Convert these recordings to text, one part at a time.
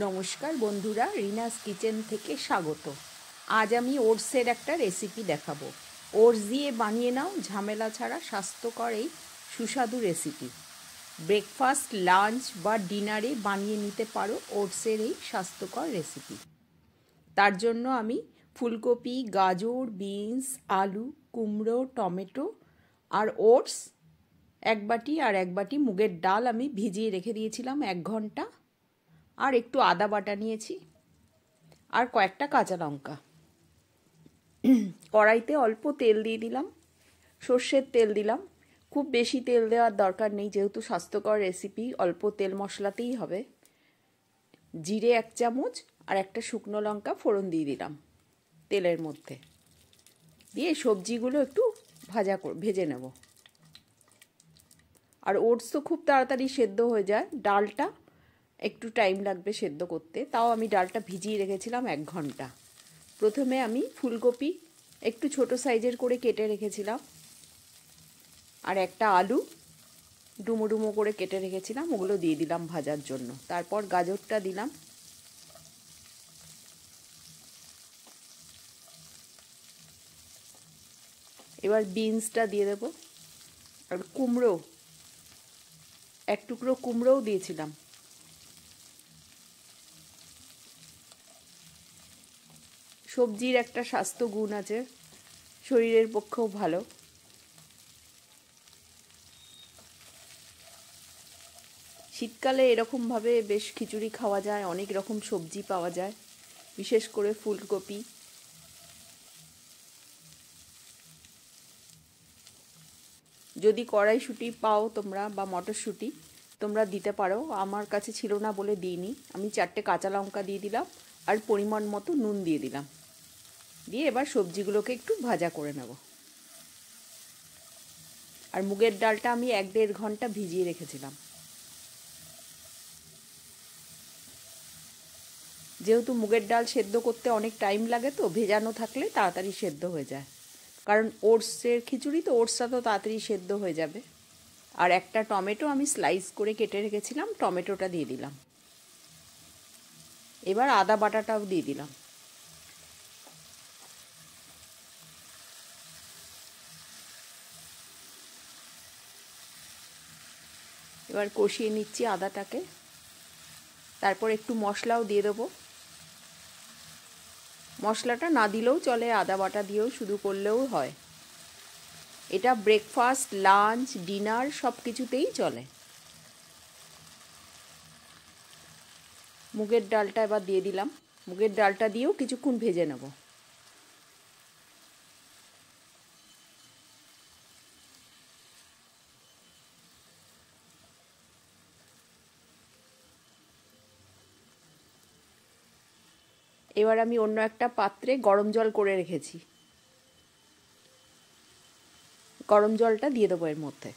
নমস্কার বন্ধুরা, রিনাস কিচেন থেকে স্বাগত। আজ আমি ওটসের একটা রেসিপি দেখাবো। ওটস দিয়ে বানিয়ে নাও ঝামেলা ছাড়া স্বাস্থ্যকর এই সুস্বাদু রেসিপি। ব্রেকফাস্ট, লাঞ্চ বা ডিনারে বানিয়ে নিতে পারো ওটসের এই স্বাস্থ্যকর রেসিপি। তার জন্য আমি ফুলকপি, গাজর, বিনস, আলু, কুমড়ো, টমেটো আর ওটস এক বাটি আর এক বাটি মুগের ডাল আমি ভিজিয়ে রেখে দিয়েছিলাম 1 ঘন্টা, আর একটু আদা বাটা নিয়েছি আর কয়েকটা কাঁচা লঙ্কা। কড়াইতে অল্প তেল দিয়ে দিলাম, সর্ষের তেল দিলাম। খুব বেশি তেল দেওয়ার দরকার নেই, যেহেতু স্বাস্থ্যকর রেসিপি অল্প তেল মশলাতেই হবে। জিরে 1 চামচ আর একটা শুকনো লঙ্কা ফোড়ন দিয়ে দিলাম তেলের মধ্যে, দিয়ে সবজিগুলো একটু ভেজে নেব। আর ওটস তো খুব তাড়াতাড়ি সেদ্ধ হয়ে যায়, ডালটা একটু টাইম লাগবে সেদ্ধ করতে, তাও আমি ডালটা ভিজিয়ে রেখেছিলাম 1 ঘন্টা। প্রথমে আমি ফুলকপি একটু ছোট সাইজের করে কেটে রেখেছিলাম, আর একটা আলু ডুমো ডুমো করে কেটে রেখেছিলাম, ওগুলো দিয়ে দিলাম ভাজার জন্য। তারপর গাজরটা দিলাম, এবার বিনসটা দিয়ে দেবো, আর কুমড়ো 1 টুকরো কুমড়োও দিয়েছিলাম। সবজির একটা স্বাস্থ্য গুণ আছে, শরীরের পক্ষেও ভালো। শীতকালে এরকমভাবে বেশ খিচুড়ি খাওয়া যায়, অনেক রকম সবজি পাওয়া যায়, বিশেষ করে ফুলকপি। যদি কড়াইশুঁটি পাও তোমরা বা মটরশুঁটি তোমরা দিতে পারো, আমার কাছে ছিল না বলে দিইনি। আমি 4টে কাঁচা লঙ্কা দিয়ে দিলাম আর পরিমাণ মতো নুন দিয়ে দিলাম। দিয়ে এবার সবজিগুলোকে একটু ভাজা করে নেব। আর মুগের ডালটা আমি 1-1.5 ঘন্টা ভিজিয়ে রেখেছিলাম। যেহেতু মুগের ডাল সেদ্ধ করতে অনেক টাইম লাগে, তো ভেজানো থাকলে তাড়াতাড়ি সেদ্ধ হয়ে যায়। কারণ ওটসের খিচুড়ি তো, ওটসটা তো তাড়াতাড়ি সেদ্ধ হয়ে যাবে। আর একটা টমেটো আমি স্লাইস করে কেটে রেখেছিলাম, টমেটোটা দিয়ে দিলাম। এবার আদা বাটাটাও দিয়ে দিলাম। এবার কষিয়ে নিচ্ছি আদাটাকে। তারপর একটু মশলাও দিয়ে দেবো। মশলাটা না দিলেও চলে, আদা বাটা দিয়েও শুধু করলেও হয়। এটা ব্রেকফাস্ট, লাঞ্চ, ডিনার সব কিছুতেই চলে। মুগের ডালটা এবার দিয়ে দিলাম। মুগের ডালটা দিয়েও কিছুক্ষণ ভেজে নেব। এবার আমি অন্য একটা পাত্রে গরম জল করে রেখেছি, গরম জলটা দিয়ে দেবো এর মধ্যে।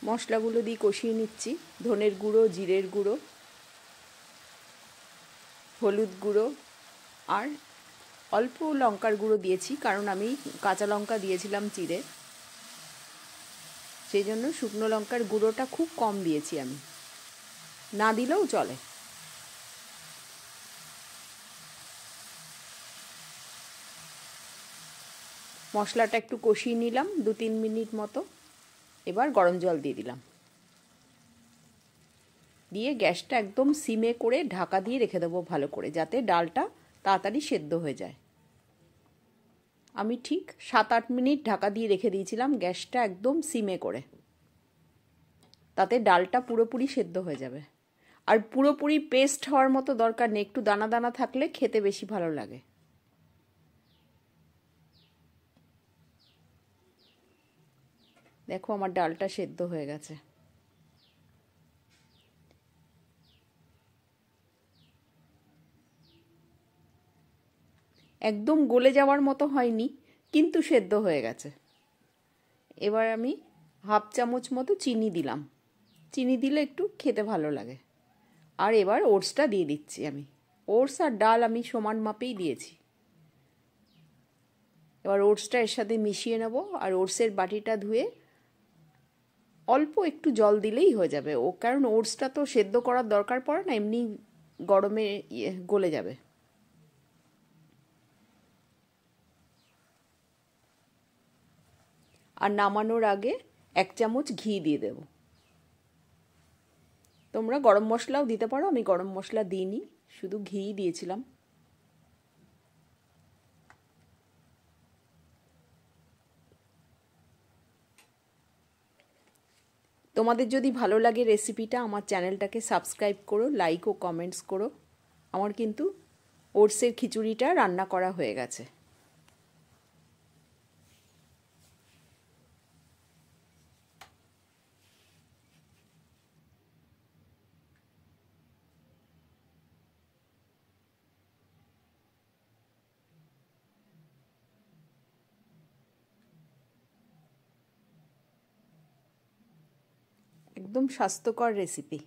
মশলাগুলো দিয়ে কষিয়ে নিচ্ছি। ধনের গুঁড়ো, জিরের গুঁড়ো, হলুদ গুঁড়ো আর অল্প লঙ্কার গুঁড়ো দিয়েছি, কারণ আমি কাঁচা লঙ্কা দিয়েছিলাম চিড়ে, সেই জন্য শুকনো লঙ্কার গুঁড়োটা খুব কম দিয়েছি আমি, না দিলেও চলে। মশলাটা একটু কষিয়ে নিলাম 2-3 মিনিট মতো। এবার গরম জল দিয়ে দিলাম, দিয়ে গ্যাসটা একদম সিমে করে ঢাকা দিয়ে রেখে দেবো ভালো করে, যাতে ডালটা তাড়াতাড়ি সেদ্ধ হয়ে যায়। আমি ঠিক 7-8 মিনিট ঢাকা দিয়ে রেখে দিয়েছিলাম, গ্যাসটা একদম সিমে করে, তাতে ডালটা পুরোপুরি সেদ্ধ হয়ে যাবে। আর পুরোপুরি পেস্ট হওয়ার মতো দরকার নেই, একটু দানা দানা থাকলে খেতে বেশি ভালো লাগে। দেখো আমার ডালটা সেদ্ধ হয়ে গেছে। একদম গলে যাওয়ার মতো হয়নি, কিন্তু সেদ্ধ হয়ে গেছে। এবার আমি 1/2 চামচ মতো চিনি দিলাম, চিনি দিলে একটু খেতে ভালো লাগে। আর এবার ওটসটা দিয়ে দিচ্ছি আমি। ওটস আর ডাল আমি সমান মাপেই দিয়েছি। এবার ওটসটা এর সাথে মিশিয়ে নেব, আর ওটসের বাটিটা ধুয়ে অল্প একটু জল দিলেই হয়ে যাবে। কারণ ওটসটা তো সেদ্ধ করার দরকার পড়ে না, এমনি গরমে গলে যাবে। আর নামানোর আগে 1 চামচ ঘি দিয়ে দেব। তোমরা গরম মশলাও দিতে পারো, আমি গরম মশলা দিইনি, শুধু ঘি দিয়েছিলাম। তোমাদের যদি ভালো লাগে রেসিপিটা, আমার চ্যানেলটাকে সাবস্ক্রাইব করো, লাইক ও কমেন্টস করো। আমার কিন্তু ওটসের খিচুড়িটা রান্না করা হয়ে গেছে। একদম স্বাস্থ্যকর রেসিপি।